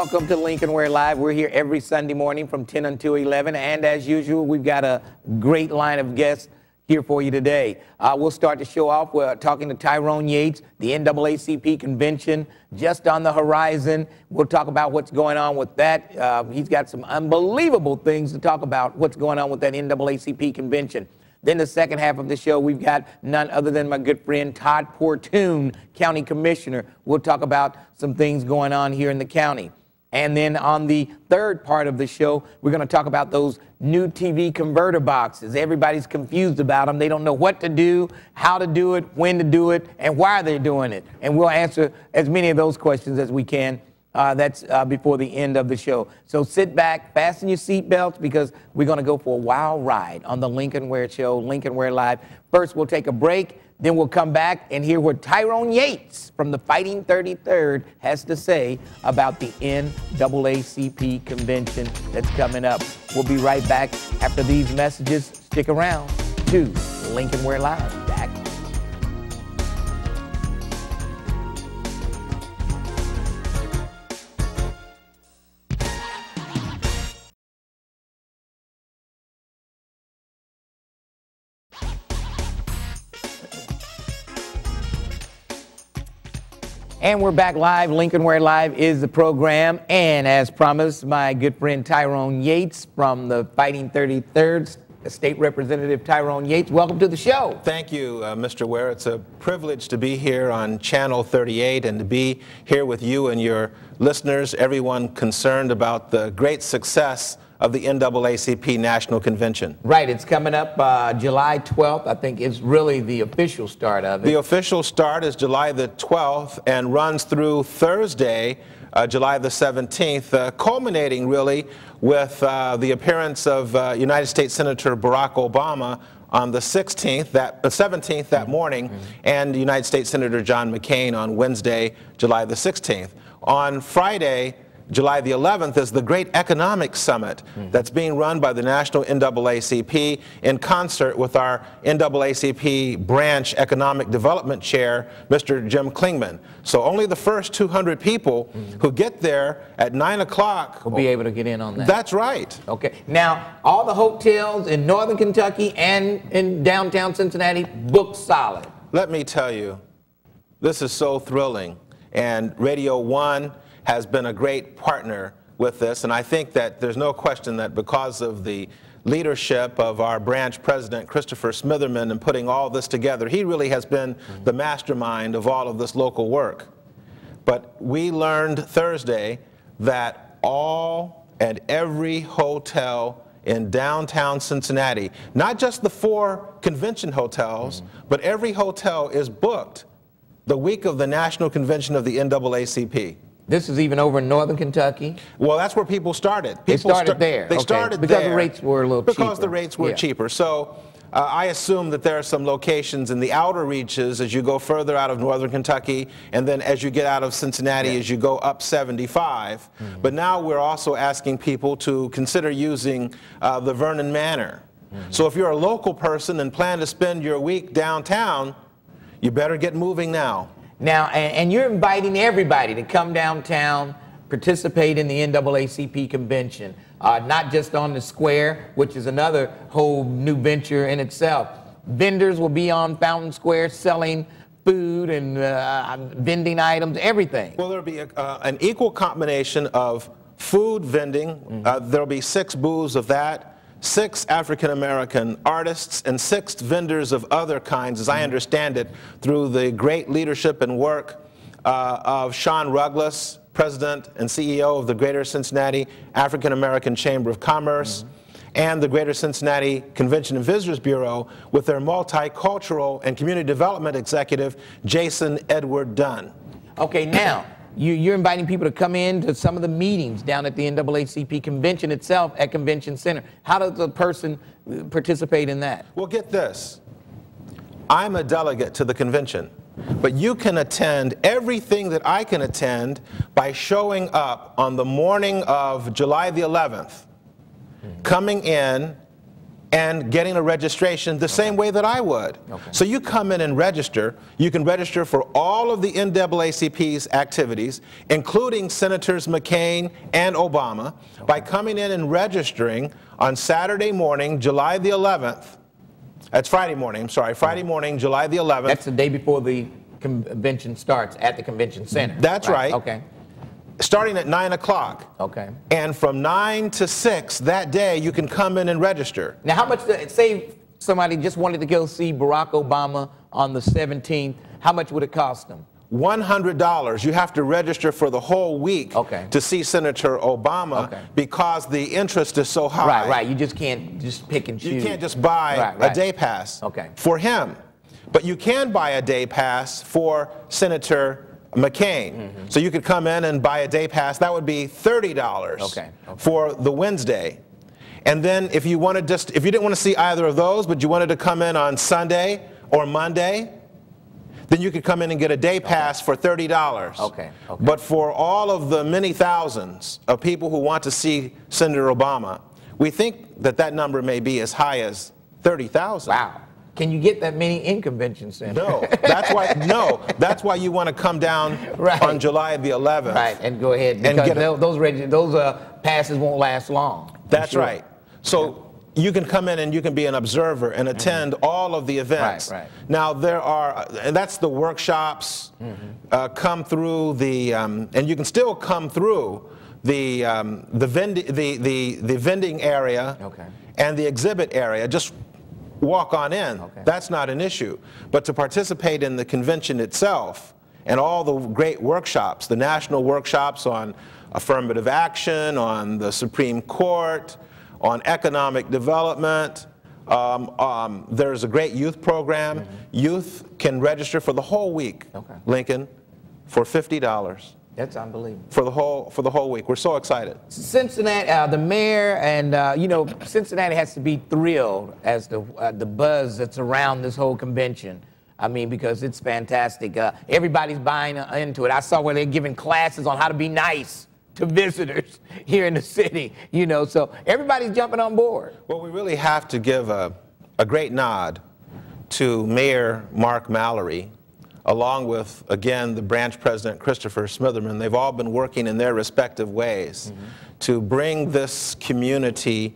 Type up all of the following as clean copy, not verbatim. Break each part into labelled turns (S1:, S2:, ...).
S1: welcome to Lincoln Ware Live. We're here every Sunday morning from 10 until 11, and as usual, we've got a great line of guests here for you today. We'll start the show off. We're talking to Tyrone Yates, the NAACP convention just on the horizon. We'll talk about what's going on with that. He's got some unbelievable things to talk about what's going on with that NAACP convention. Then the second half of the show, we've got none other than my good friend Todd Portune, County Commissioner. We'll talk about some things going on here in the county. And then on the third part of the show, we're going to talk about those new TV converter boxes. Everybody's confused about them. They don't know what to do, how to do it, when to do it, and why they're doing it. And we'll answer as many of those questions as we can. That's before the end of the show. So sit back, fasten your seatbelts, because we're going to go for a wild ride on the Lincoln Ware Show, Lincoln Ware Live. First, we'll take a break. Then we'll come back and hear what Tyrone Yates from the Fighting 33rd has to say about the NAACP convention that's coming up. We'll be right back after these messages. Stick around to Lincoln Ware Live. Back. And we're back live. Lincoln Ware Live is the program. And as promised, my good friend Tyrone Yates from the Fighting 33rd, State Representative Tyrone Yates. Welcome to the show.
S2: Thank you, Mr. Ware. It's a privilege to be here on Channel 38 and to be here with you and your listeners, everyone concerned about the great success of the NAACP National Convention.
S1: Right, it's coming up July 12th. I think it's really the official start of it.
S2: The official start is July the 12th and runs through Thursday, July the 17th, culminating really with the appearance of United States Senator Barack Obama on the 17th that morning, and United States Senator John McCain on Wednesday, July the 16th. On Friday, July the 11th is the Great Economic Summit that's being run by the National NAACP in concert with our NAACP Branch Economic Development Chair, Mr. Jim Klingman. So only the first 200 people who get there at 9 o'clock
S1: will be able to get in on that.
S2: That's right.
S1: Okay. Now, all the hotels in northern Kentucky and in downtown Cincinnati booked solid.
S2: Let me tell you, this is so thrilling. And Radio 1 has been a great partner with this, and I think that there's no question that because of the leadership of our branch president, Christopher Smitherman, in putting all this together, he really has been the mastermind of all of this local work. But we learned Thursday that all and every hotel in downtown Cincinnati, not just the 4 convention hotels, but every hotel is booked the week of the National Convention of the NAACP.
S1: This is even over in northern Kentucky?
S2: Well, that's where people started.
S1: They started there.
S2: They started
S1: because
S2: there.
S1: The rates were a little cheaper.
S2: Because the rates were cheaper. So I assume that there are some locations in the outer reaches as you go further out of northern Kentucky, and then as you get out of Cincinnati, as you go up 75. But now we're also asking people to consider using the Vernon Manor. So if you're a local person and plan to spend your week downtown, you better get moving now.
S1: Now, and you're inviting everybody to come downtown, participate in the NAACP convention, not just on the square, which is another whole new venture in itself. Vendors will be on Fountain Square selling food and vending items, everything.
S2: Well, there'll be an equal combination of food vending. There'll be 6 booths of that. 6 African-American artists and 6 vendors of other kinds, as I understand it, through the great leadership and work of Sean Ruggles, President and CEO of the Greater Cincinnati African-American Chamber of Commerce, and the Greater Cincinnati Convention and Visitors Bureau with their multicultural and community development executive, Jason Edward Dunn.
S1: Okay, now, you're inviting people to come in to some of the meetings down at the NAACP convention itself at Convention Center. How does a person participate in that?
S2: Well, get this. I'm a delegate to the convention, but you can attend everything that I can attend by showing up on the morning of July the 11th, coming in and getting a registration the same way that I would. So you come in and register. You can register for all of the NAACP's activities, including Senators McCain and Obama, by coming in and registering on Saturday morning, July the 11th. That's Friday morning, I'm sorry, Friday morning, July the 11th.
S1: That's the day before the convention starts at the convention center.
S2: That's right.
S1: Okay.
S2: Starting at 9 o'clock.
S1: Okay.
S2: And from 9 to 6 that day, you can come in and register.
S1: Now, how much, say somebody just wanted to go see Barack Obama on the 17th, how much would it cost them?
S2: $100. You have to register for the whole week to see Senator Obama because the interest is so high.
S1: Right. You just can't just pick and choose.
S2: You can't just buy a day pass for him. But you can buy a day pass for Senator McCain. So you could come in and buy a day pass. That would be $30 for the Wednesday. And then if you wanted if you didn't want to see either of those, but you wanted to come in on Sunday or Monday, then you could come in and get a day pass for $30. But for all of the many thousands of people who want to see Senator Obama, we think that that number may be as high as 30,000.
S1: Wow. Can you get that many in convention center?
S2: No, that's why you want to come down on July the 11th.
S1: Right, and go ahead because those passes won't last long.
S2: That's right. So you can come in and you can be an observer and attend all of the events. Now there are, and that's the workshops. Come through the, and you can still come through the vending area and the exhibit area. Just walk on in. That's not an issue. But to participate in the convention itself and all the great workshops, the national workshops on affirmative action, on the Supreme Court, on economic development, there's a great youth program. Youth can register for the whole week, Lincoln, for $50.
S1: That's unbelievable.
S2: For the whole week. We're so excited.
S1: Cincinnati, the mayor, and you know, Cincinnati has to be thrilled as the buzz that's around this whole convention. I mean, because it's fantastic. Everybody's buying into it. I saw where they're giving classes on how to be nice to visitors here in the city. You know, so everybody's jumping on board. Well,
S2: we really have to give a great nod to Mayor Mark Mallory, along with, again, the branch president, Christopher Smitherman. They've all been working in their respective ways to bring this community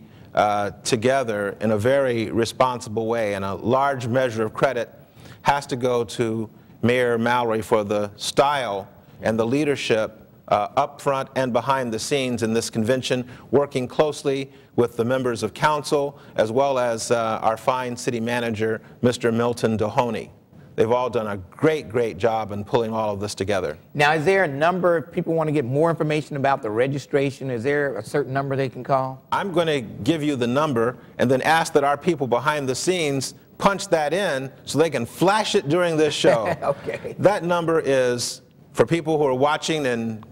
S2: together in a very responsible way. And a large measure of credit has to go to Mayor Mallory for the style and the leadership up front and behind the scenes in this convention, working closely with the members of council, as well as our fine city manager, Mr. Milton Dohoney. They've all done a great job in pulling all of this together.
S1: Now, is there a number, if people want to get more information about the registration, is there a certain number they can call?
S2: I'm going to give you the number and then ask that our people behind the scenes punch that in so they can flash it during this show. That number is, for people who are watching in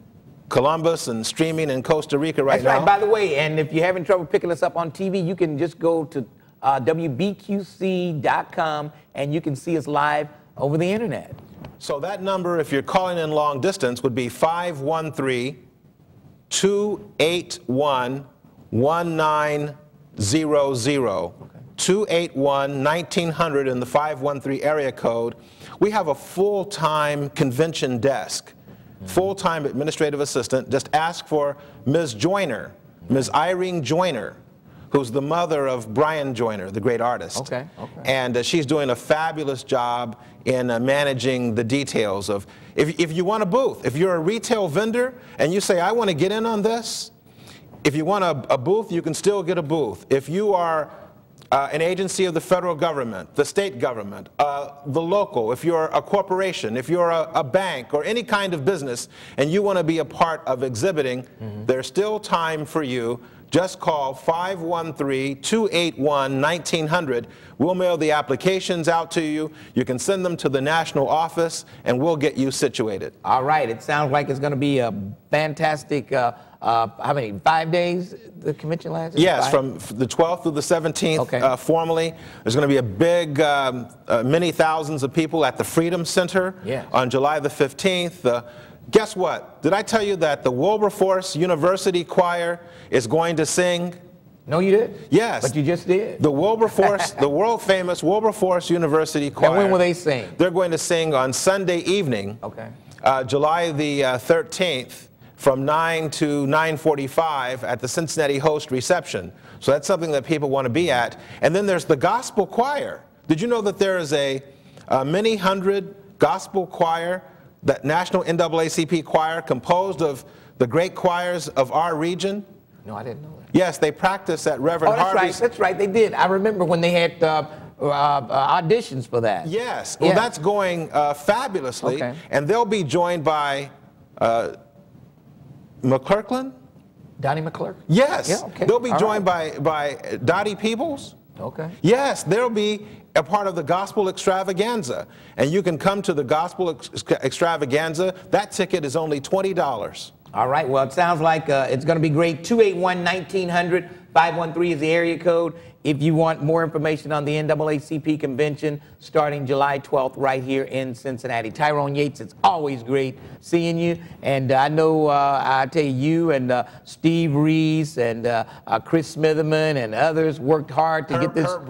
S2: Columbus and streaming in Costa Rica right now.
S1: That's right, by the way, and if you're having trouble picking us up on TV, you can just go to WBQC.com and you can see us live over the internet.
S2: So that number, if you're calling in long distance, would be 513-281-1900 281-1900 in the 513 area code. We have a full-time convention desk, full-time administrative assistant. Just ask for Ms. Joyner, Ms. Irene Joyner, who's the mother of Brian Joyner, the great artist. And she's doing a fabulous job in managing the details of, if you want a booth, if you're a retail vendor and you say, I want to get in on this, if you want a booth, you can still get a booth. If you are an agency of the federal government, the state government, the local, if you're a corporation, if you're a bank or any kind of business and you want to be a part of exhibiting, there's still time for you. Just call 513-281-1900. We'll mail the applications out to you. You can send them to the national office, and we'll get you situated.
S1: All right. It sounds like it's going to be a fantastic, how many, 5 days the convention lasts?
S2: Yes, from the 12th through the 17th, formally. There's going to be a big, many thousands of people at the Freedom Center on July the 15th. Guess what? Did I tell you that the Wilberforce University Choir is going to sing
S1: No, you did?
S2: Yes.
S1: But you just did.
S2: The Wilberforce, the world-famous Wilberforce University Choir.
S1: And when will they sing?
S2: They're going to sing on Sunday evening, July the 13th, from 9 to 9:45 at the Cincinnati Host reception. So that's something that people want to be at. And then there's the gospel choir. Did you know that there is a many hundred gospel choir, that national NAACP choir, composed of the great choirs of our region?
S1: No, I didn't know that.
S2: Yes, they practice at Reverend Harvey's.
S1: That's right, they did. I remember when they had auditions for that.
S2: Yes, well, that's going fabulously. And they'll be joined by McClurkin?
S1: Donnie McClurkin?
S2: Yes.
S1: Yeah,
S2: They'll be joined by Dottie Peoples. Yes, they'll be a part of the Gospel Extravaganza. And you can come to the Gospel Extravaganza. That ticket is only $20.
S1: All right, well, it sounds like it's going to be great. 281-1900, 513 is the area code. If you want more information on the NAACP convention starting July 12th right here in Cincinnati. Tyrone Yates, it's always great seeing you. And I know, I tell you and Steve Reese and Chris Smitherman and others worked hard to get this.
S2: Herb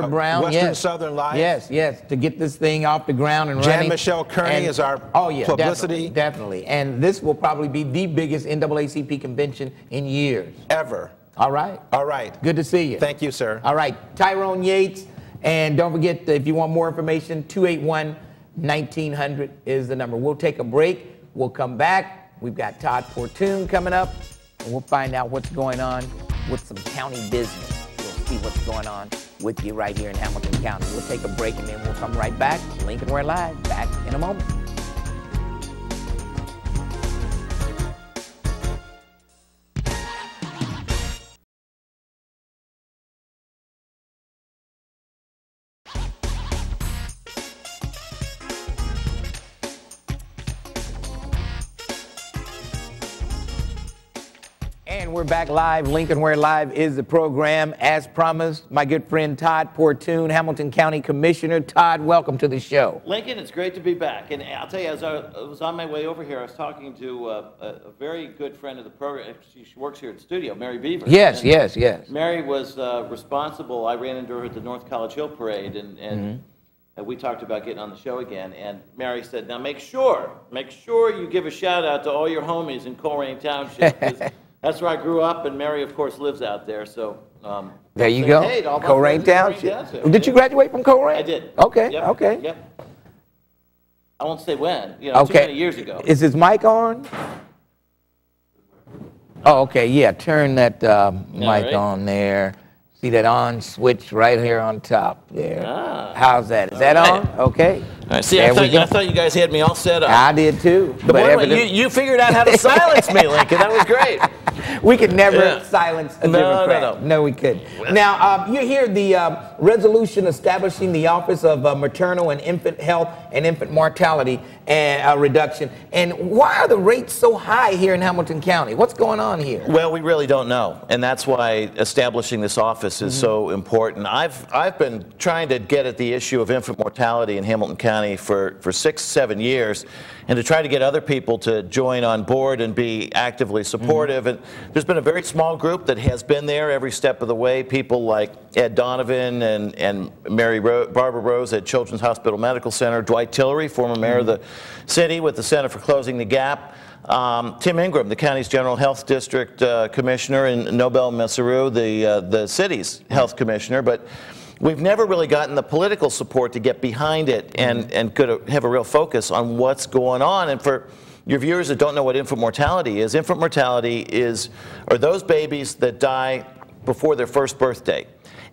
S2: Brown, Western Southern Life.
S1: Yes, to get this thing off the ground and running.
S2: Jan-Michelle Kearney is our publicity.
S1: Definitely. And this will probably be the biggest NAACP convention in years.
S2: Ever.
S1: All right.
S2: All right.
S1: Good to see you.
S2: Thank you, sir.
S1: All right. Tyrone Yates. And don't forget, if you want more information, 281-1900 is the number. We'll take a break. We'll come back. We've got Todd Portune coming up, and we'll find out what's going on with some county business. We'll see what's going on with you right here in Hamilton County. We'll take a break, and then we'll come right back. Lincoln Ware Live, back in a moment. And we're back live. Lincoln Ware Live is the program. As promised, my good friend Todd Portune, Hamilton County Commissioner. Todd, welcome to the show.
S3: Lincoln, it's great to be back. And I'll tell you, as I was on my way over here, I was talking to a very good friend of the program. She works here at the studio, Mary Beaver.
S1: Yes.
S3: Mary was responsible. I ran into her at the North College Hill Parade, and we talked about getting on the show again. And Mary said, now make sure you give a shout out to all your homies in Coleraine Township. That's where I grew up, and Mary, of course, lives out there. So
S1: there you go,
S3: hey,
S1: Coleraine Township. Did you graduate from Coleraine?
S3: I did.
S1: Okay,
S3: yep.
S1: Okay.
S3: Yep. I won't say when. You know, too many years ago.
S1: Is his mic on? Oh, okay. Yeah, turn that mic on there. See that on switch right here on top there. How's that? Is that on? Okay.
S3: All right. See, I thought you guys had me all set up.
S1: I did too.
S3: But you figured out how to silence me, Lincoln. That was great.
S1: We could never silence a Democrat. No, we could. Now, you hear the resolution establishing the Office of Maternal and Infant Health and Infant Mortality and reduction. And why are the rates so high here in Hamilton County? What's going on here?
S3: Well, we really don't know, and that's why establishing this office is so important. I've been trying to get at the issue of infant mortality in Hamilton County for 6-7 years, and to try to get other people to join on board and be actively supportive. And there's been a very small group that has been there every step of the way. People like Ed Donovan and Barbara Rose at Children's Hospital Medical Center, Dwight Tillery, former mayor of the city with the Center for Closing the Gap, Tim Ingram, the county's General Health District Commissioner, and Nobel Messeru, the city's health commissioner. But we've never really gotten the political support to get behind it and could have a real focus on what's going on. And for your viewers that don't know what infant mortality is are those babies that die before their first birthday.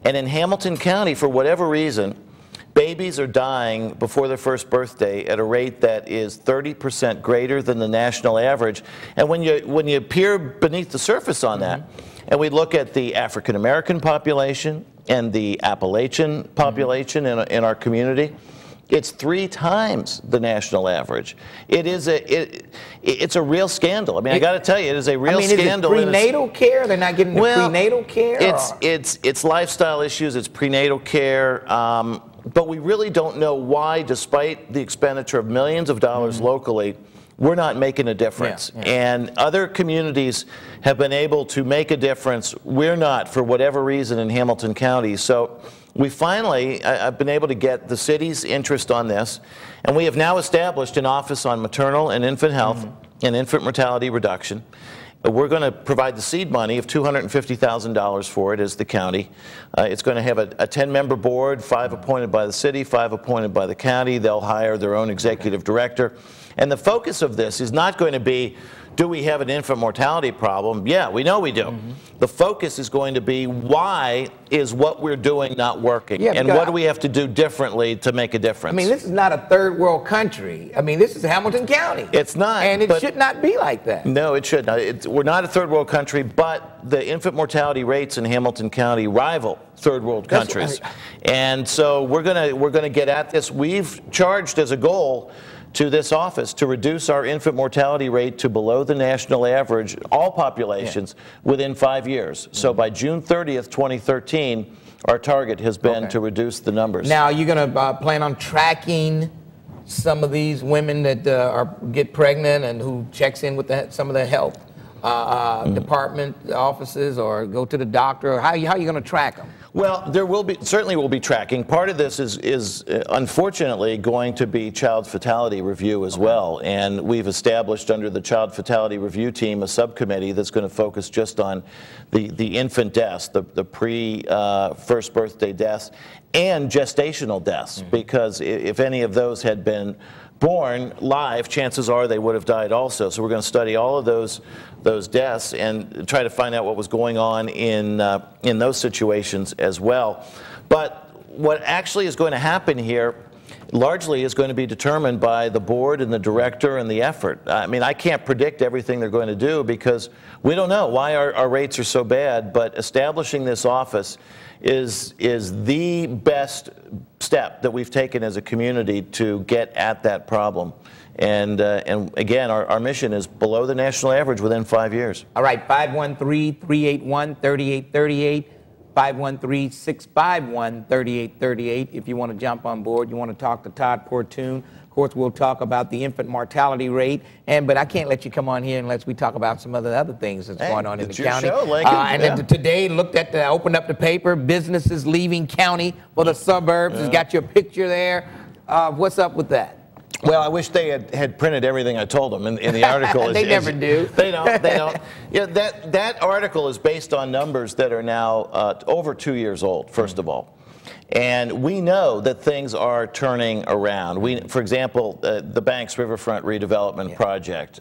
S3: And in Hamilton County, for whatever reason, babies are dying before their first birthday at a rate that is 30% greater than the national average. And when you peer beneath the surface on that, and we look at the African American population and the Appalachian population in our community, it's 3 times the national average. It's a real scandal. I mean, I got to tell you, it is a real scandal.
S1: Is it prenatal care? They're not getting the prenatal care?
S3: It's lifestyle issues. It's prenatal care. But we really don't know why, despite the expenditure of millions of dollars locally, we're not making a difference.
S1: Yeah, yeah.
S3: And other communities have been able to make a difference. We're not, for whatever reason, in Hamilton County. So we finally, I've been able to get the city's interest on this, and we have now established an office on maternal and infant health and infant mortality reduction. We're going to provide the seed money of $250,000 for it as the county. It's going to have a 10-member board, 5 appointed by the city, 5 appointed by the county. They'll hire their own executive director. And the focus of this is not going to be, do we have an infant mortality problem? Yeah, we know we do. The focus is going to be, why is what we're doing not working?
S1: Yeah,
S3: and what do we have to do differently to make a difference?
S1: I mean, this is not a third world country. I mean, this is Hamilton County.
S3: It's not.
S1: And it should not be like that.
S3: No, it should not. We're not a third world country, but the infant mortality rates in Hamilton County rival third world countries. And so we're gonna get at this. We've charged as a goal to this office to reduce our infant mortality rate to below the national average, all populations, within 5 years. So by June 30th, 2013, our target has been to reduce the numbers.
S1: Now, you're going to plan on tracking some of these women that get pregnant and who checks in with some of the health department offices, or go to the doctor? Or how are you going to track them?
S3: Well, there will be, certainly will be tracking. Part of this is unfortunately going to be child fatality review as well. And we've established under the child fatality review team a subcommittee that's going to focus just on the infant deaths, the pre-first birthday deaths, and gestational deaths. Because if any of those had been born live, chances are they would have died also. So we're going to study all of those deaths and try to find out what was going on in those situations as well. But what actually is going to happen here largely is going to be determined by the board and the director and the effort. I mean, I can't predict everything they're going to do because we don't know why our rates are so bad, but establishing this office is the best step that we've taken as a community to get at that problem. And again, our mission is below the national average within 5 years.
S1: All right, 513-381-3838, 513-651-3838. If you want to jump on board, you want to talk to Todd Portune. Of course, we'll talk about the infant mortality rate, but I can't let you come on here unless we talk about some other things that's going on in the county.
S3: Show, Lincoln.
S1: And today, opened up the paper, businesses leaving county for the suburbs. It's got your picture there. What's up with that?
S3: Well, I wish they had printed everything I told them in the article.
S1: They never do.
S3: They don't. They don't. Yeah, that article is based on numbers that are now over 2 years old, first of all. And we know that things are turning around. For example, the Banks Riverfront redevelopment project,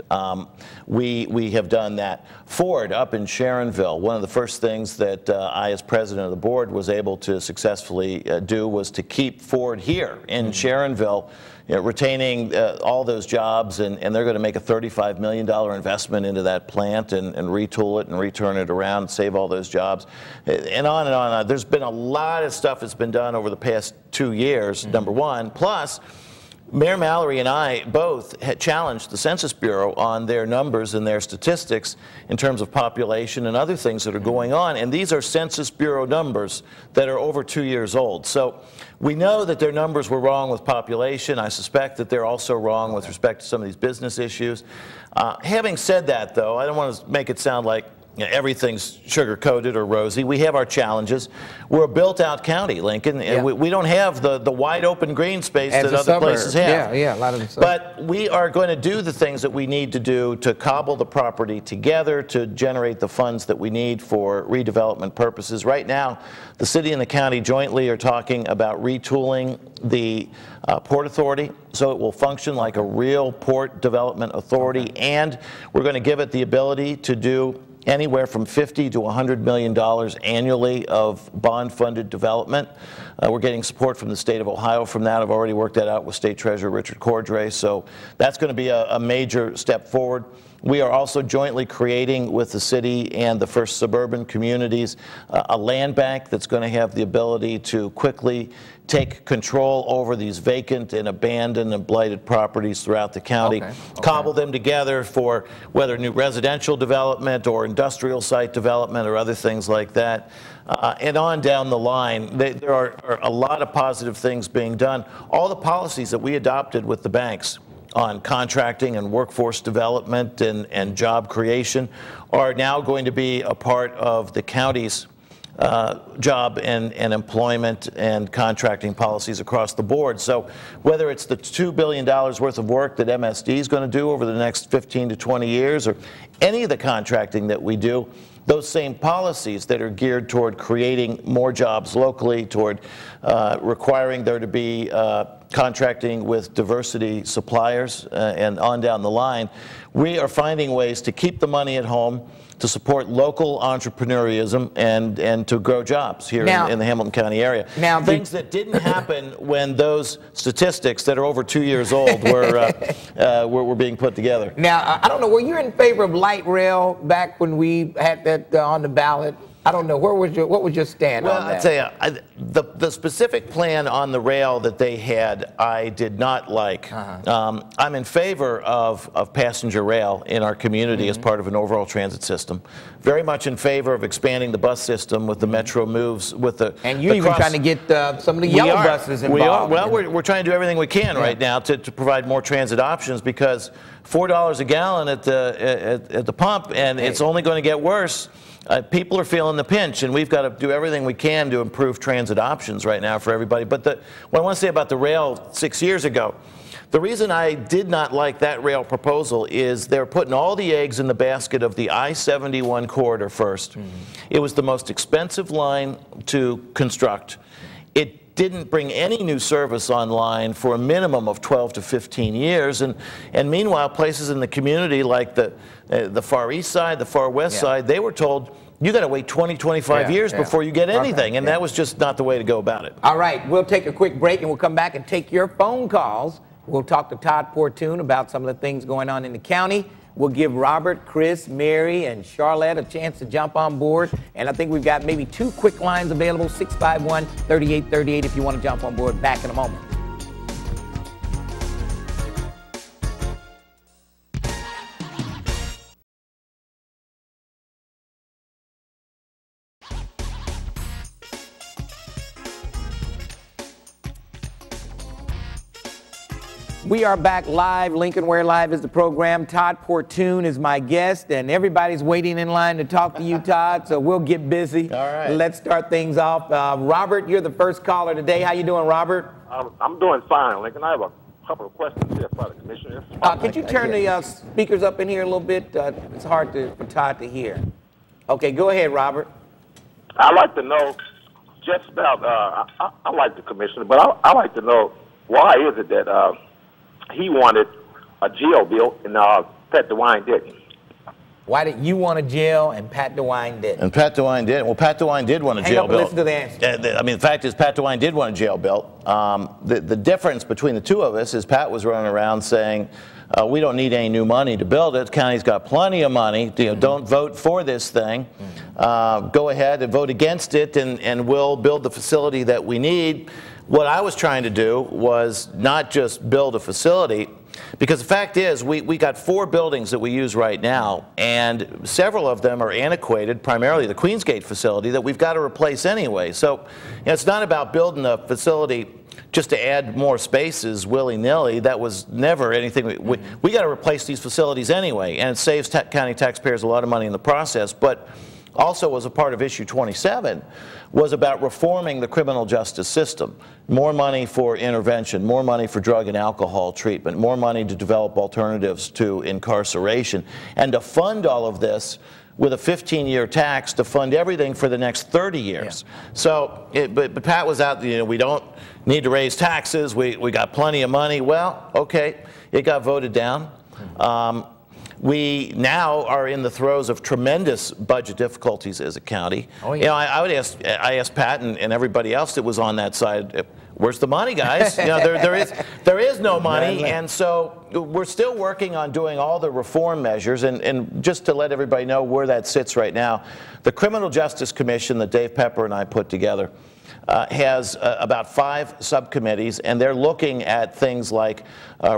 S3: we have done that. Ford up in Sharonville, one of the first things that I, as president of the board, was able to successfully do was to keep Ford here in Sharonville, retaining all those jobs, and they're going to make a $35 million investment into that plant and retool it and return it around and save all those jobs, and on and on. There's been a lot of stuff that's been done over the past 2 years, number one. Plus, Mayor Mallory and I both had challenged the Census Bureau on their numbers and their statistics in terms of population and other things that are going on. And these are Census Bureau numbers that are over 2 years old. So we know that their numbers were wrong with population. I suspect that they're also wrong with respect to some of these business issues. Having said that, though, I don't want to make it sound like everything's sugar-coated or rosy. We have our challenges. We're a built-out county, Lincoln, and we don't have the wide-open green space that other places have.
S1: Yeah, a lot of the
S3: But we are going to do the things that we need to do to cobble the property together to generate the funds that we need for redevelopment purposes. Right now, the city and the county jointly are talking about retooling the Port Authority so it will function like a real port development authority, and we're going to give it the ability to do anywhere from $50 to $100 million annually of bond-funded development. We're getting support from the state of Ohio from that. I've already worked that out with State Treasurer Richard Cordray, so that's going to be a major step forward. We are also jointly creating with the city and the first suburban communities a land bank that's going to have the ability to quickly take control over these vacant and abandoned and blighted properties throughout the county, cobble them together for whether new residential development or industrial site development or other things like that. And on down the line, there are a lot of positive things being done. All the policies that we adopted with the banks on contracting and workforce development and job creation are now going to be a part of the county's job and employment and contracting policies across the board. So whether it's the $2 billion worth of work that MSD is going to do over the next 15 to 20 years or any of the contracting that we do, those same policies that are geared toward creating more jobs locally, toward requiring there to be contracting with diversity suppliers and on down the line, we are finding ways to keep the money at home, to support local entrepreneurism and to grow jobs here in the Hamilton County area. Now, things that didn't happen when those statistics that are over 2 years old were being put together.
S1: Now, I don't know, were you in favor of light rail back when we had that on the ballot? I don't know, what was your stand on that?
S3: Well, I'll tell you, the specific plan on the rail that they had, I did not like. I'm in favor of passenger rail in our community as part of an overall transit system. Very much in favor of expanding the bus system with the Metro moves, with the
S1: and you're even trying to get some of the yellow buses involved.
S3: Well, we're trying to do everything we can right now to provide more transit options, because $4 a gallon at the pump, and it's only going to get worse. People are feeling the pinch, and we've got to do everything we can to improve transit options right now for everybody. But what I want to say about the rail 6 years ago, the reason I did not like that rail proposal is they're putting all the eggs in the basket of the I-71 corridor first. It was the most expensive line to construct. It didn't bring any new service online for a minimum of 12 to 15 years. And meanwhile, places in the community like the Far East Side, the Far West Side, they were told, you got to wait 20, 25 years before you get anything. And that was just not the way to go about it.
S1: All right, we'll take a quick break and we'll come back and take your phone calls. We'll talk to Todd Portune about some of the things going on in the county. We'll give Robert, Chris, Mary, and Charlotte a chance to jump on board. And I think we've got maybe 2 quick lines available, 651-3838 if you want to jump on board. Back in a moment. We are back live. Lincoln Ware Live is the program. Todd Portune is my guest, and everybody's waiting in line to talk to you, Todd, so we'll get busy. All right. Let's start things off. Robert, you're the first caller today. How you doing, Robert?
S4: I'm doing fine, Lincoln. I have a couple of questions here for the commissioner.
S1: Could you turn the speakers up in here a little bit? It's hard for Todd to hear. Okay, go ahead, Robert.
S4: I'd like to know just about, I like the commissioner, but I'd like to know why is it that he wanted a jail built and Pat DeWine didn't.
S1: Why did you want a jail and Pat DeWine didn't?
S3: And Pat DeWine didn't. Well, Pat DeWine did want a jail built.
S1: Listen to the answer.
S3: I mean, the fact is Pat DeWine did want a jail built. The difference between the two of us is Pat was running around saying, we don't need any new money to build it. The county's got plenty of money. Don't vote for this thing. Go ahead and vote against it, and we'll build the facility that we need. What I was trying to do was not just build a facility, because the fact is we got 4 buildings that we use right now, and several of them are antiquated, primarily the Queensgate facility, that we've got to replace anyway. So it's not about building a facility just to add more spaces willy-nilly. That was never anything. We got to replace these facilities anyway, and it saves county taxpayers a lot of money in the process. But also, as a part of issue 27, was about reforming the criminal justice system. More money for intervention, more money for drug and alcohol treatment, more money to develop alternatives to incarceration, and to fund all of this with a 15-year tax to fund everything for the next 30 years. So, but Pat was out, we don't need to raise taxes, we got plenty of money. Well, okay, it got voted down. We now are in the throes of tremendous budget difficulties as a county. Oh, yeah. I asked Pat and everybody else that was on that side, where's the money, guys? There is no money, and so we're still working on doing all the reform measures. And just to let everybody know where that sits right now, the Criminal Justice Commission that Dave Pepper and I put together has about 5 subcommittees, and they're looking at things like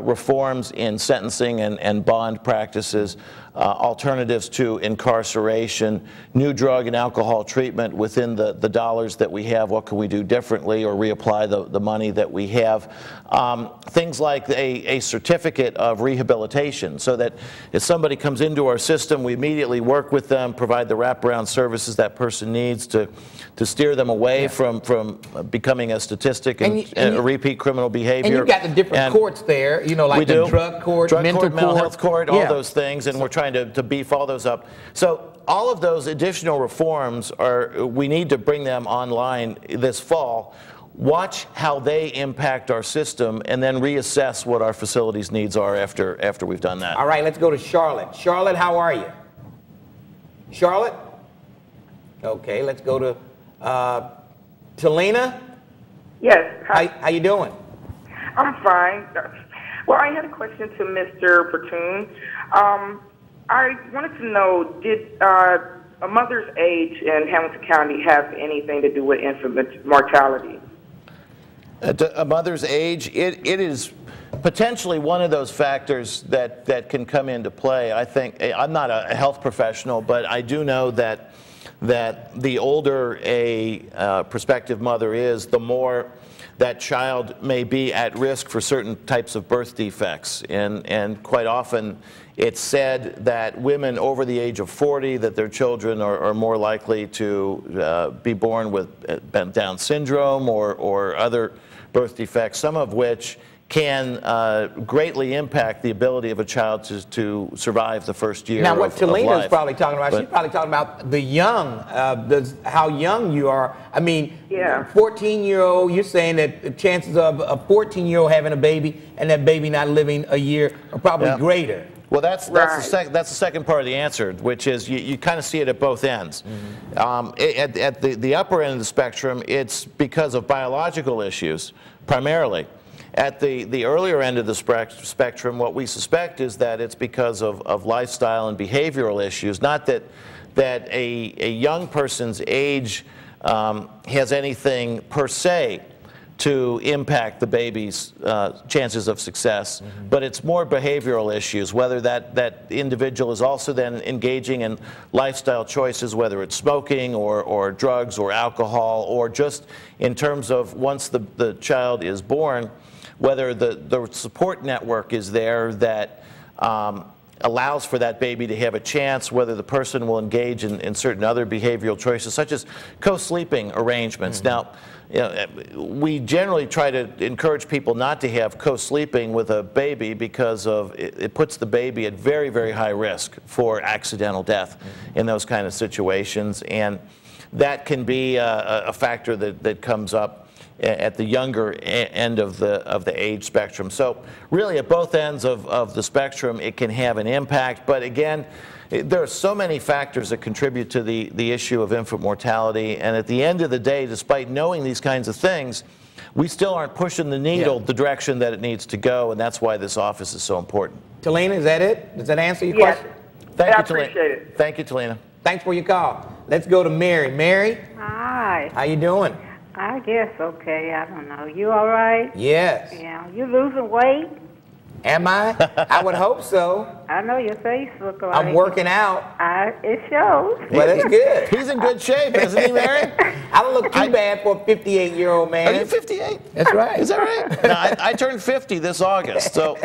S3: reforms in sentencing and bond practices, alternatives to incarceration, new drug and alcohol treatment within the dollars that we have. What can we do differently or reapply the money that we have? Things like a certificate of rehabilitation, so that if somebody comes into our system, we immediately work with them, provide the wraparound services that person needs to steer them away from becoming a statistic and a repeat criminal behavior.
S1: And you've got the different courts there, you know, like the drug court, mental
S3: health court, all those things, and we're trying to beef all those up. So all of those additional reforms we need to bring them online this fall. Watch how they impact our system, and then reassess what our facilities' needs are after we've done that.
S1: All right, let's go to Charlotte. Charlotte, how are you? Charlotte? Okay, let's go to Talina.
S5: Yes.
S1: How you doing?
S5: I'm fine. Well, I had a question to Mr. Portune. I wanted to know, did a mother's age in Hamilton County have anything to do with infant mortality?
S3: A mother's age, it is potentially one of those factors that can come into play. I think, I'm not a health professional, but I do know that the older a prospective mother is, the more that child may be at risk for certain types of birth defects. And quite often it's said that women over the age of 40, that their children are more likely to be born with Down syndrome or other birth defects, some of which can greatly impact the ability of a child to survive the first year of life.
S1: Now, what Talina is probably talking about, she's probably talking about the young, how young you are. I mean, 14-year-old, you're saying that the chances of a 14-year-old having a baby and that baby not living a year are probably greater.
S3: Well, that's the second part of the answer, which is you kind of see it at both ends. At the upper end of the spectrum, it's because of biological issues, primarily. At the earlier end of the spectrum, what we suspect is that it's because of lifestyle and behavioral issues, not that a young person's age has anything per se to impact the baby's chances of success, but it's more behavioral issues, whether that individual is also then engaging in lifestyle choices, whether it's smoking or drugs or alcohol, or just in terms of once the child is born, whether the support network is there that allows for that baby to have a chance, whether the person will engage in certain other behavioral choices, such as co-sleeping arrangements. Now, we generally try to encourage people not to have co-sleeping with a baby because it puts the baby at very, very high risk for accidental death in those kind of situations, and that can be a factor that comes up at the younger end of the age spectrum. So really at both ends of the spectrum it can have an impact, but again, there are so many factors that contribute to the issue of infant mortality, and at the end of the day, despite knowing these kinds of things, we still aren't pushing the needle the direction that it needs to go, and that's why this office is so important.
S1: Talina, is that it? Does that answer your question?
S3: Thank you,
S5: appreciate it.
S3: Thank you, Talina.
S1: Thanks for your call. Let's go to Mary. Mary?
S6: Hi.
S1: How you doing?
S6: I guess okay. I don't know. You all right?
S1: Yes.
S6: Yeah. You losing weight?
S1: Am I? I would hope so.
S6: I know your face look like.
S1: I'm working out.
S6: It shows.
S1: Well, that's good.
S3: He's in good shape, isn't he, Mary?
S1: I don't look too bad for a 58-year-old man.
S3: Are you 58?
S1: That's right.
S3: Is that right? No, I turned 50 this August, so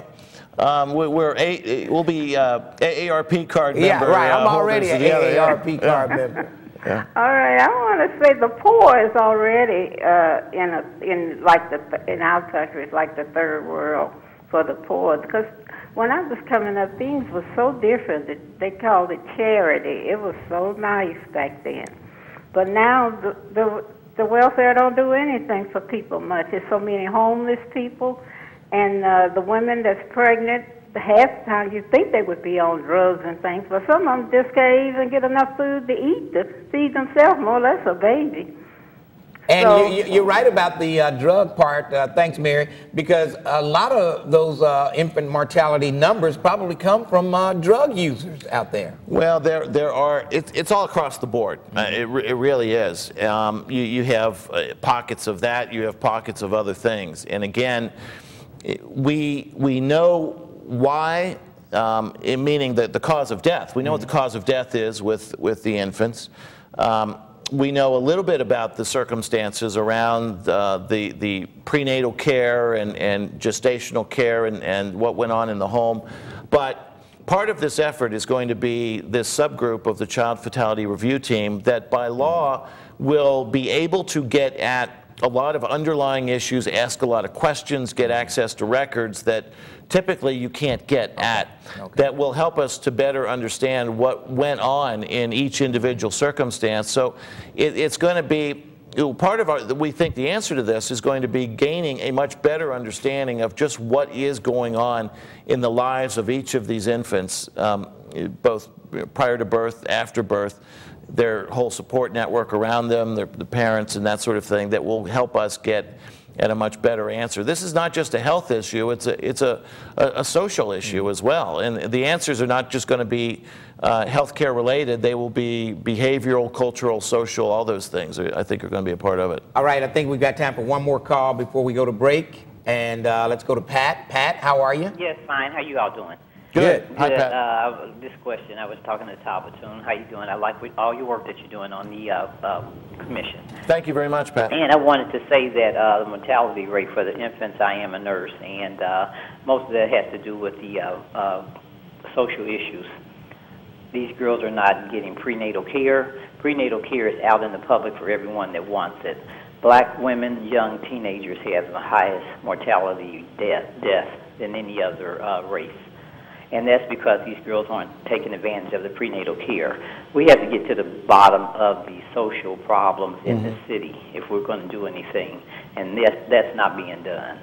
S3: we'll be AARP card member.
S1: Yeah, right. I'm already an AARP card member.
S6: Yeah. All right, I want to say the poor is already in our country, it's like the third world for the poor. Because when I was coming up, things were so different. They called it charity. It was so nice back then. But now the welfare don't do anything for people much. There's so many homeless people, and the women that's pregnant, half the time you think they would be on drugs and things, but some of them just can't even get enough food to eat to feed themselves, more or less a baby.
S1: And so, you're right about the drug part. Thanks, Mary, because a lot of those infant mortality numbers probably come from drug users out there.
S3: Well, there are. It's all across the board. It really is. You have pockets of that. You have pockets of other things. And again, we know why meaning the cause of death. We know what the cause of death is with the infants. We know a little bit about the circumstances around the prenatal care and gestational care and what went on in the home. But part of this effort is going to be this subgroup of the Child Fatality Review Team that by law will be able to get at a lot of underlying issues, ask a lot of questions, get access to records that typically you can't get at, that will help us to better understand what went on in each individual circumstance. So it's going to be, part of we think the answer to this is going to be gaining a much better understanding of just what is going on in the lives of each of these infants, both prior to birth, after birth, their whole support network around them, the parents and that sort of thing, that will help us get at a much better answer. This is not just a health issue, it's a social issue as well. And the answers are not just going to be healthcare related, they will be behavioral, cultural, social, all those things I think are going to be a part of it. All
S1: right, I think we've got time for one more call before we go to break. And let's go to Pat. Pat, how are you?
S7: Yes, fine. How you all doing?
S1: Good.
S3: Hi, Pat.
S7: This question, I was talking to Todd. How you doing? I like all your work that you're doing on the commission.
S3: Thank you very much, Pat.
S7: And I wanted to say that the mortality rate for the infants, I am a nurse, and most of that has to do with the social issues. These girls are not getting prenatal care. Prenatal care is out in the public for everyone that wants it. Black women, young teenagers have the highest mortality death than any other race. And that's because these girls aren't taking advantage of the prenatal care. We have to get to the bottom of the social problems in the city if we're going to do anything, and that's not being done.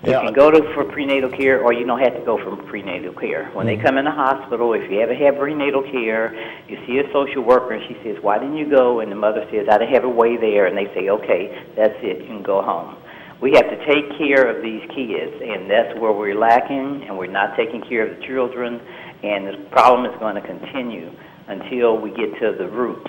S3: Yeah.
S7: You can go for prenatal care, or you don't have to go for prenatal care. When they come in the hospital, if you ever have prenatal care, you see a social worker, and she says, "Why didn't you go?" And the mother says, "I didn't have a way there," and they say, "Okay, that's it, you can go home." We have to take care of these kids, and that's where we're lacking, and we're not taking care of the children, and the problem is going to continue until we get to the root.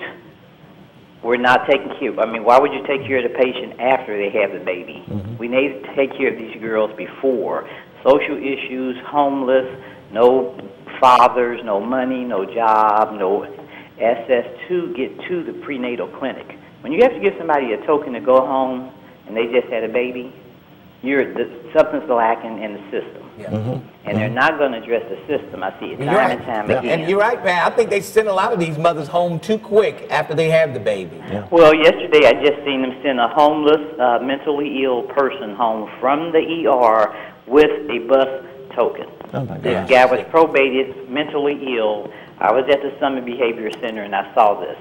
S7: We're not taking care of, why would you take care of the patient after they have the baby? We need to take care of these girls before. Social issues, homeless, no fathers, no money, no job, no access to get to the prenatal clinic. When you have to give somebody a token to go home, and they just had a baby, something's lacking in the system. And they're not going to address the system. I see it time and time again.
S1: And you're right, Pat. I think they send a lot of these mothers home too quick after they have the baby.
S7: Well, yesterday I just seen them send a homeless, mentally ill person home from the ER with a bus token.
S3: Oh my God.
S7: This guy was probated, mentally ill. I was at the Summit Behavior Center and I saw this.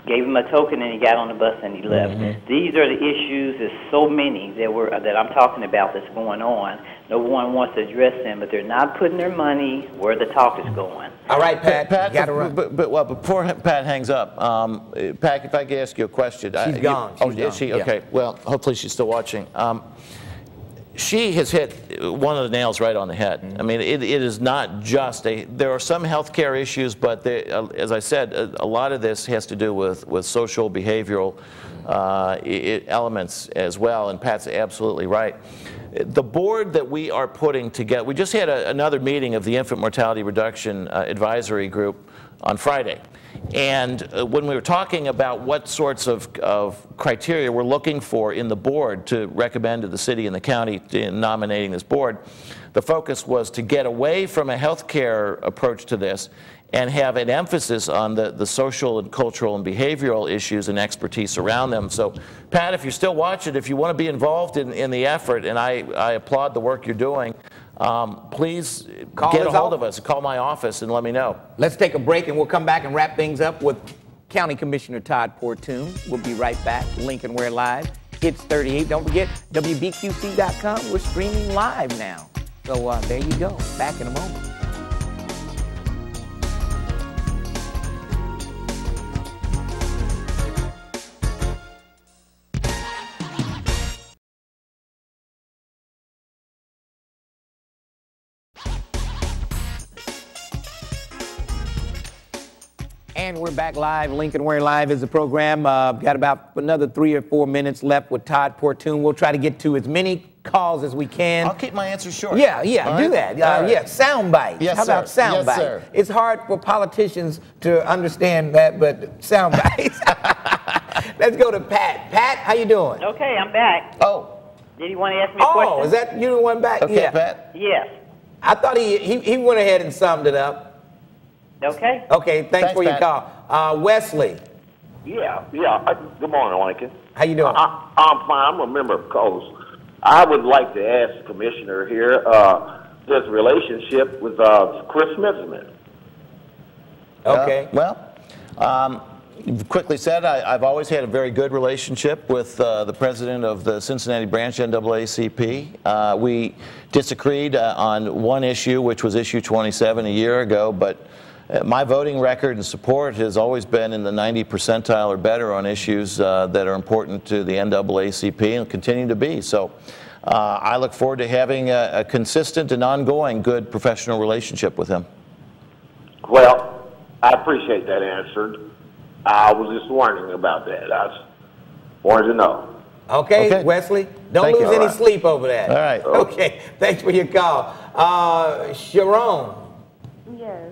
S7: Gave him a token and he got on the bus and he left. These are the issues. There's so many that I'm talking about that's going on. No one wants to address them, but they're not putting their money where the talk is going.
S1: All right, Pat.
S3: Pat,
S1: you gotta run.
S3: But before Pat hangs up, Pat, if I could ask you a question.
S1: She's gone.
S3: Is she? Okay. Well, hopefully she's still watching. She has hit one of the nails right on the head. I mean, it is not just there are some healthcare issues, but as I said, a lot of this has to do with social, behavioral elements as well, and Pat's absolutely right. The board that we are putting together, we just had another meeting of the Infant Mortality Reduction Advisory Group on Friday. And when we were talking about what sorts of criteria we're looking for in the board to recommend to the city and the county in nominating this board, the focus was to get away from a healthcare approach to this and have an emphasis on the social and cultural and behavioral issues and expertise around them. So, Pat, if you're still watching, if you want to be involved in the effort, and I applaud the work you're doing, please get a hold of us. Call my office and let me know.
S1: Let's take a break and we'll come back and wrap things up with County Commissioner Todd Portune. We'll be right back. Lincoln Ware Live. Hits 38. Don't forget, WBQC.com. We're streaming live now. So there you go. Back in a moment. And we're back live. Lincoln Ware Live is the program. Got about another 3 or 4 minutes left with Todd Portune. We'll try to get to as many calls as we can.
S3: I'll keep my answer short.
S1: Yeah,
S3: All
S1: do
S3: right?
S1: that.
S3: All right.
S1: Yeah, sound bites.
S3: Yes,
S1: How about
S3: sir.
S1: sound
S3: Yes,
S1: bites?
S3: sir.
S1: It's hard for politicians to understand that, but sound bites. Let's go to Pat. Pat, how you doing?
S7: Okay, I'm back.
S3: Oh.
S7: Did you want to ask me a question?
S1: Oh, is that you the one back?
S3: Okay,
S1: Yeah.
S3: Pat.
S7: Yes.
S1: I thought he went ahead and summed it up.
S7: Okay.
S1: Okay, thanks for your
S3: Pat.
S1: call. Wesley,
S4: Yeah. Good morning, Lincoln.
S1: how you doing?
S4: I'm fine. I'm a member of COAS. I would like to ask the commissioner here his relationship with Chris Smithman.
S1: Okay.
S3: You've quickly said, I've always had a very good relationship with the president of the Cincinnati branch, NAACP. We disagreed on one issue, which was issue 27 a year ago, but my voting record and support has always been in the 90th percentile or better on issues that are important to the NAACP and continue to be. So I look forward to having a consistent and ongoing good professional relationship with him.
S4: Well, I appreciate that answer. I was just wondering about that. I just wanted to know.
S1: Okay, Wesley, don't
S3: Thank
S1: lose
S3: you.
S1: any sleep over that.
S3: All right.
S1: Okay, thanks for your call. Sharon,
S8: Yes.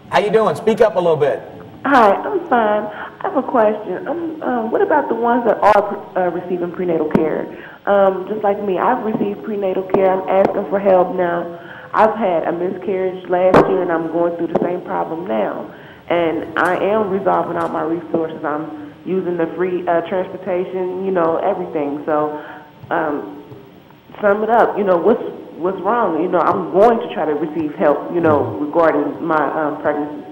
S1: how you doing? Speak up a little bit.
S8: Hi, I'm fine. I have a question. What about the ones that are receiving prenatal care? Just like me, I've received prenatal care. I'm asking for help now. I've had a miscarriage last year, and I'm going through the same problem now. And I am resolving all my resources. I'm using the free transportation, everything. So, sum it up. What's wrong? I'm going to try to receive help, regarding my pregnancy,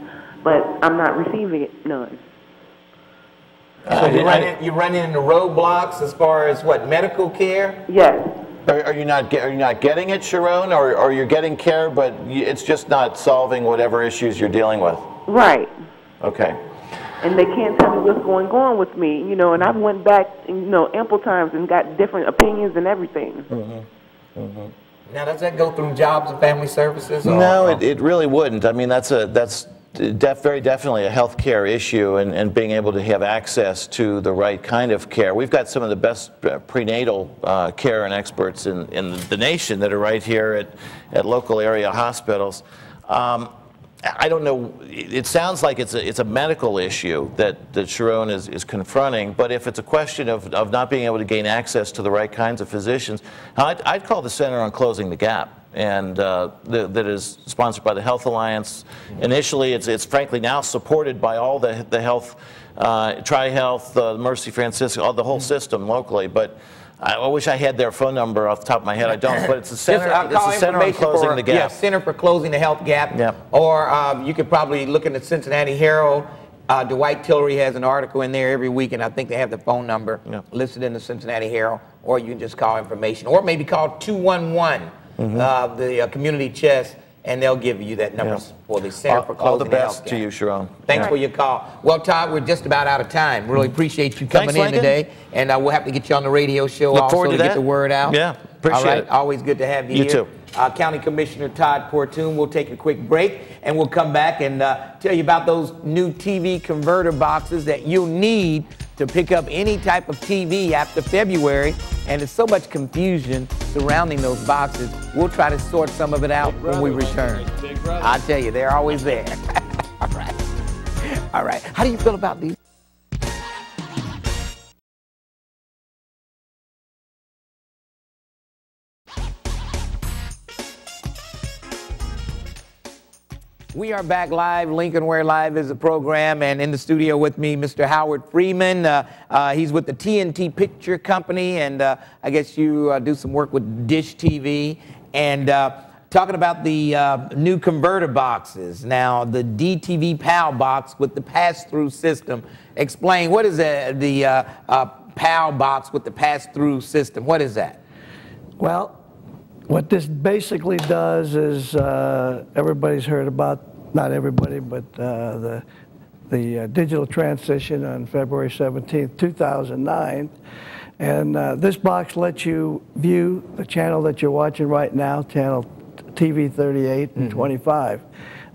S8: but I'm not receiving none.
S1: So you're running into roadblocks as far as what, medical care?
S8: Yes.
S3: Are you not getting it, Sharon, or you're getting care, but it's just not solving whatever issues you're dealing with?
S8: Right.
S3: Okay.
S8: And they can't tell me what's going on with me, and I went back, ample times and got different opinions and everything.
S1: Now, does that go through Jobs and Family Services?
S3: No, it really wouldn't. I mean, that's very definitely a health care issue, and being able to have access to the right kind of care. We've got some of the best prenatal care and experts in the nation that are right here at local area hospitals. I don't know, it sounds like it's a medical issue that Sharon is confronting, but if it's a question of not being able to gain access to the right kinds of physicians, I'd call the Center on Closing the Gap, and that is sponsored by the Health Alliance. Initially, it's frankly now supported by all the health, Tri-Health, Mercy Francisco, the whole system locally, but I wish I had their phone number off the top of my head. I don't, but it's the Center, on Closing the Gap.
S1: Yeah, Center for Closing the Health Gap.
S3: Yep.
S1: Or you could probably look in the Cincinnati Herald. Dwight Tillery has an article in there every week, and I think they have the phone number listed in the Cincinnati Herald. Or you can just call information. Or maybe call 211, the community chest, and they'll give you that number for the Center for Closing the Health Gap.
S3: All the best to you, Sharon.
S1: Thanks for your call. Well, Todd, we're just about out of time. Really appreciate you coming in today, and we'll have to get you on the radio show also to get the word out.
S3: Yeah, appreciate it.
S1: Always good to have you here.
S3: You too.
S1: County Commissioner Todd Portune. We'll take a quick break, and we'll come back and tell you about those new TV converter boxes that you'll need to pick up any type of TV after February. And there's so much confusion surrounding those boxes. We'll try to sort some of it out when we return. I'll tell you, they're always there. All right. All right. How do you feel about these? We are back live. Lincoln Ware Live is a program, and in the studio with me, Mr. Howard Freedman. He's with the TNT Picture Company, and I guess you do some work with Dish TV. And talking about the new converter boxes. Now, the DTV PAL box with the pass-through system. Explain, what is the PAL box with the pass-through system? What is that?
S9: Well, what this basically does is everybody's heard about, not everybody, but the digital transition on February 17th, 2009. And this box lets you view the channel that you're watching right now, channel TV 38 and 25.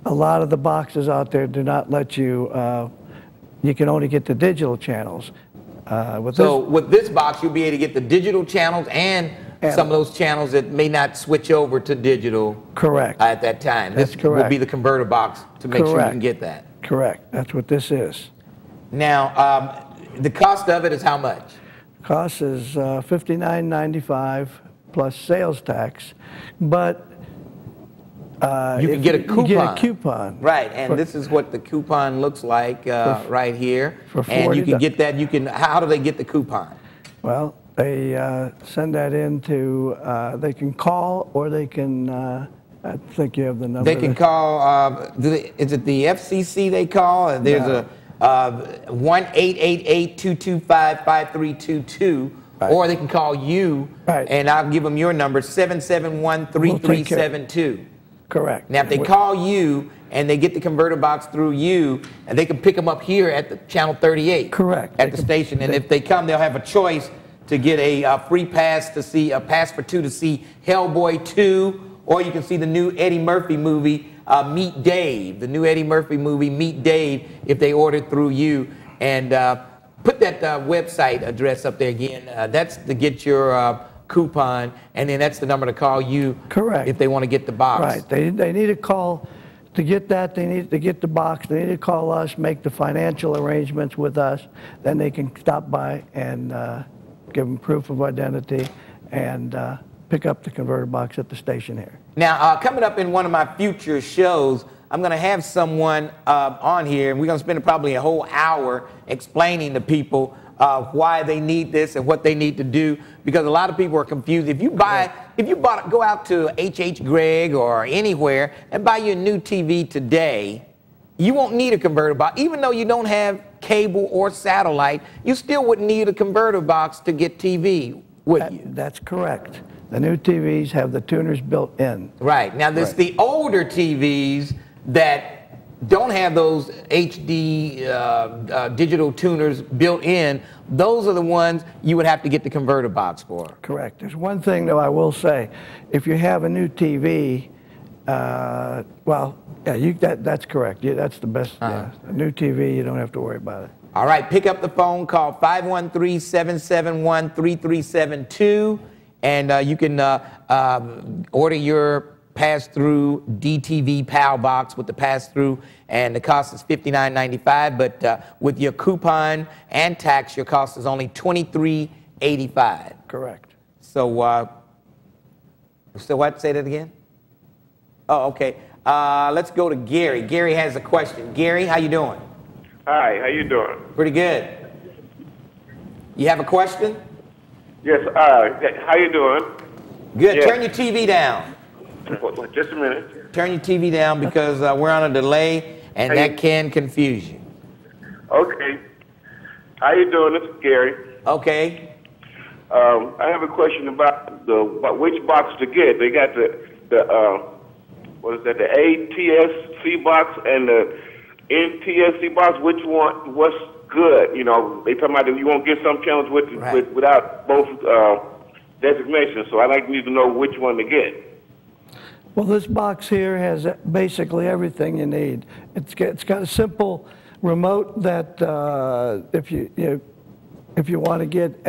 S9: A lot of the boxes out there do not let you, you can only get the digital channels.
S1: With this box, you'll be able to get the digital channels and some of those channels that may not switch over to digital.
S9: Correct.
S1: At that time.
S9: That's correct.
S1: Will be the converter box to make sure you can get that.
S9: Correct. That's what this is.
S1: Now, the cost of it is how much?
S9: Cost is $59.95 plus sales tax, but
S1: you can get a coupon.
S9: You get a coupon.
S1: Right, and this is what the coupon looks like right here.
S9: For
S1: and you can get that. You can. How do they get the coupon?
S9: Well, they send that in to. They can call or they can. I think you have the number.
S1: They can call. Is it the FCC they call? There's a 1-888-225-5322. Right. Or they can call you, and I'll give them your number, 771-3372.
S9: Correct.
S1: Now, if they call you and they get the converter box through you, and they can pick them up here at the channel 38.
S9: Correct.
S1: At the station, and if they come, they'll have a choice to get a free pass to see, a pass for two to see Hellboy 2, or you can see the new Eddie Murphy movie, Meet Dave. The new Eddie Murphy movie, Meet Dave, if they order through you. And put that website address up there again. That's to get your coupon, and then that's the number to call you.
S9: Correct.
S1: If they want to get the box.
S9: Right. They need to call to get that. They need to get the box. They need to call us, make the financial arrangements with us. Then they can stop by and give them proof of identity and pick up the converter box at the station here.
S1: Now, coming up in one of my future shows, I'm going to have someone on here, and we're going to spend probably a whole hour explaining to people why they need this and what they need to do, because a lot of people are confused. If you go out to H.H. Gregg or anywhere and buy you a new TV today, you won't need a converter box. Even though you don't have cable or satellite, you still wouldn't need a converter box to get TV, would you?
S9: That's correct. The new TVs have the tuners built in.
S1: Right. Now, there's the older TVs that don't have those HD digital tuners built in. Those are the ones you would have to get the converter box for.
S9: Correct. There's one thing, though, I will say. If you have a new TV, well, yeah, that's correct. That's the best. Yeah. A new TV, you don't have to worry about it.
S1: All right. Pick up the phone. Call 513-771-3372. And you can order your pass-through DTV PAL box with the pass-through, and the cost is $59.95. But with your coupon and tax, your cost is only $23.85.
S9: Correct.
S1: So what? Say that again? Oh, okay. Let's go to Gary. Gary has a question. Gary, how you doing?
S10: Hi. How you doing?
S1: Pretty good. You have a question?
S10: Yes, how you doing?
S1: Good.
S10: Yes.
S1: Turn your TV down.
S10: Just a minute.
S1: Turn your TV down because we're on a delay, and that can confuse you.
S10: Okay. How you doing? This is Gary.
S1: Okay.
S10: I have a question about which box to get. They got the what is that? The ATSC box and the NTSC box. Which one? What's good? You know, they talking about you won't get some channels without both designations. So I need to know which one to get.
S9: Well, this box here has basically everything you need. It's got a simple remote that if you want to get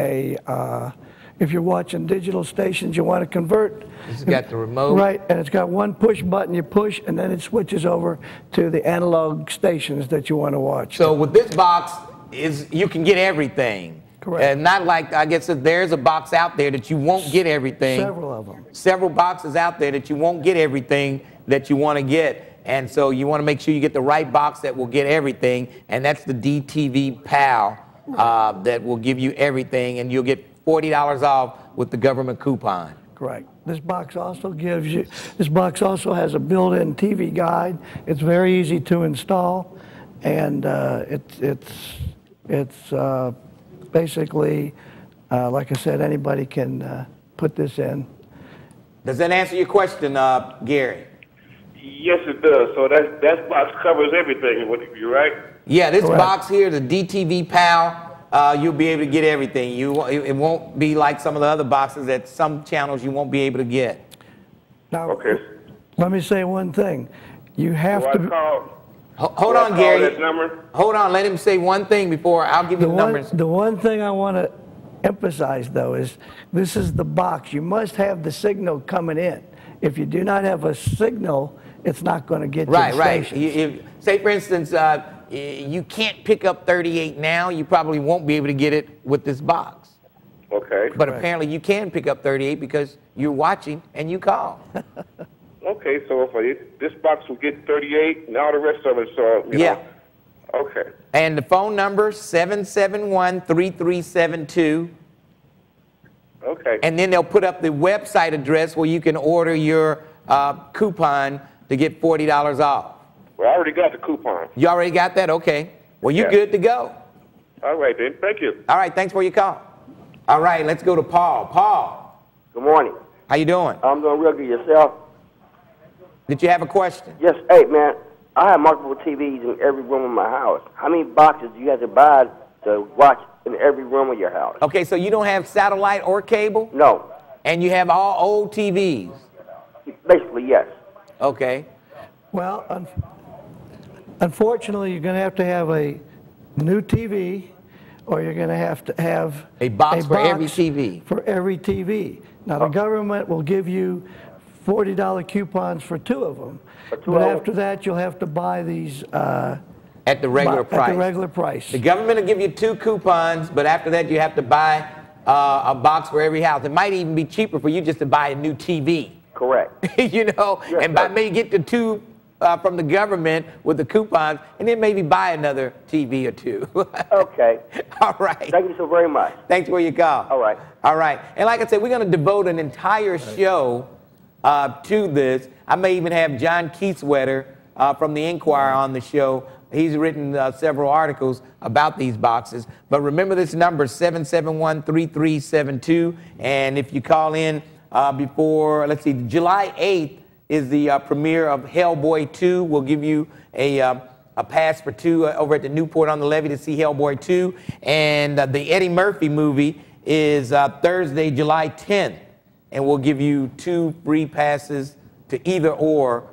S9: if you're watching digital stations, you want to convert.
S1: It's got the remote.
S9: Right, and it's got one push button you push, and then it switches over to the analog stations that you want to watch.
S1: So with this box, you can get everything.
S9: Correct.
S1: And not like, I guess there's a box out there that you won't get everything.
S9: Several of them.
S1: Several boxes out there that you won't get everything that you want to get. And so you want to make sure you get the right box that will get everything, and that's the DTV PAL that will give you everything, and you'll get $40 off with the government coupon.
S9: Correct. This box also has a built-in TV guide. It's very easy to install, and it's basically, like I said, anybody can put this in.
S1: Does that answer your question, Gary?
S10: Yes, it does. So that box covers everything. You're right.
S1: Yeah, this box here, the DTV PAL, you'll be able to get everything. It won't be like some of the other boxes that some channels you won't be able to get.
S9: Now, let me say one thing. You have to.
S1: Hold on, Gary.
S10: That number?
S1: Hold on. Let him say one thing before I'll give you the numbers.
S9: The one thing I want to emphasize, though, is this is the box. You must have the signal coming in. If you do not have a signal, it's not going to get to the stations.
S1: Right. Say, for instance, you can't pick up 38 now. You probably won't be able to get it with this box.
S10: Okay.
S1: But apparently you can pick up 38 because you're watching and you call.
S10: Okay, so if this box will get 38 and all the rest of it, so, you know. Okay.
S1: And the phone number, 771-3372.
S10: Okay.
S1: And then they'll put up the website address where you can order your coupon to get $40 off.
S10: Well, I already got the coupon.
S1: You already got that? Okay. Well, you're good to go.
S10: All right, then. Thank you.
S1: All right, thanks for your call. All right, let's go to Paul. Paul.
S11: Good morning.
S1: How you doing?
S11: I'm doing real good. Yourself?
S1: Did you have a question?
S11: Yes. Hey, man, I have multiple TVs in every room of my house. How many boxes do you have to buy to watch in every room of your house?
S1: Okay, so you don't have satellite or cable?
S11: No.
S1: And you have all old TVs?
S11: Basically, yes.
S1: Okay.
S9: Well, unfortunately, you're going to have a new TV, or you're going to have
S1: a box for every TV.
S9: For every TV. Now, the government will give you $40 coupons for 2 of them. But after that, you'll have to buy these
S1: at the regular price.
S9: At the regular price.
S1: The government will give you 2 coupons, but after that, you have to buy a box for every house. It might even be cheaper for you just to buy a new TV.
S11: Correct.
S1: You know,
S11: yes,
S1: and by maybe get the 2 from the government with the coupons, and then maybe buy another TV or 2.
S11: Okay.
S1: All right.
S11: Thank you so very much.
S1: Thanks for your call.
S11: All right.
S1: All right. And like I said, we're going to devote an entire show to this. I may even have John Keithswetter from the Enquirer on the show. He's written several articles about these boxes. But remember this number, 771-3372. And if you call in before, let's see, July 8th is the premiere of Hellboy 2. We'll give you a pass for 2 over at the Newport on the Levee to see Hellboy 2. And the Eddie Murphy movie is Thursday, July 10th. And we'll give you 2 free passes to either or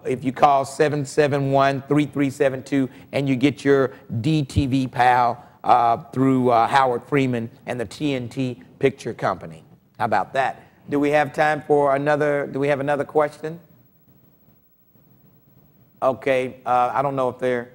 S1: if you call 771-3372 and you get your DTV PAL through Howard Freeman and the TNT Picture Company. How about that? Do we have time for another? Do we have another question? Okay, I don't know if they're.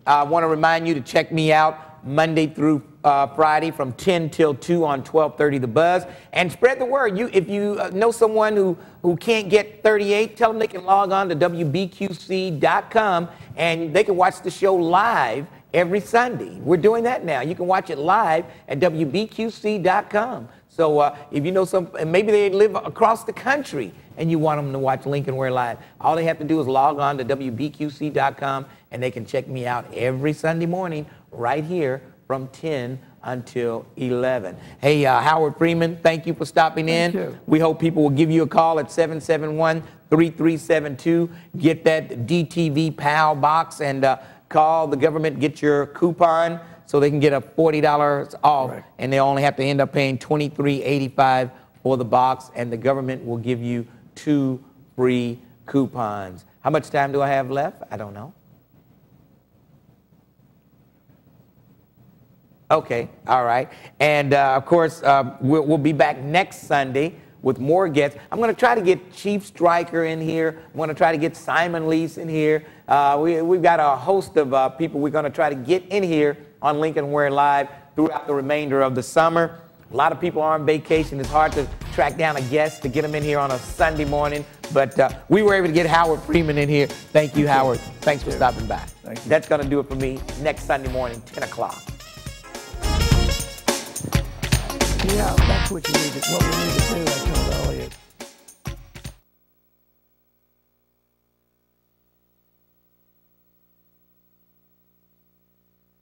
S1: I want to remind you to check me out Monday through Friday from 10 till 2 on 1230 The Buzz. And spread the word. If you know someone who can't get 38, tell them they can log on to WBQC.com and they can watch the show live every Sunday. We're doing that now. You can watch it live at WBQC.com. So if you know and maybe they live across the country and you want them to watch Lincoln Ware live, all they have to do is log on to WBQC.com and they can check me out every Sunday morning right here from 10 until 11. Hey, Howard Freeman, thank you for stopping in.
S9: Thank you.
S1: We hope people will give you a call at 771-3372. Get that DTV PAL box and call the government, get your coupon so they can get a $40 off. Correct. And they only have to end up paying $23.85 for the box, and the government will give you 2 free coupons. How much time do I have left? I don't know. Okay, all right. And of course, we'll be back next Sunday with more guests. I'm going to try to get Chief Stryker in here. I'm going to try to get Simon Lease in here. We've got a host of people we're going to try to get in here on Lincoln Ware Live throughout the remainder of the summer. A lot of people are on vacation. It's hard to track down a guest to get them in here on a Sunday morning. But we were able to get Howard Freeman in here. Thank you, Howard. Thanks for stopping by.
S9: Thank you.
S1: That's going to do it for me next Sunday morning, 10 o'clock.
S9: Yeah, that's what we need to do, I told Elliot.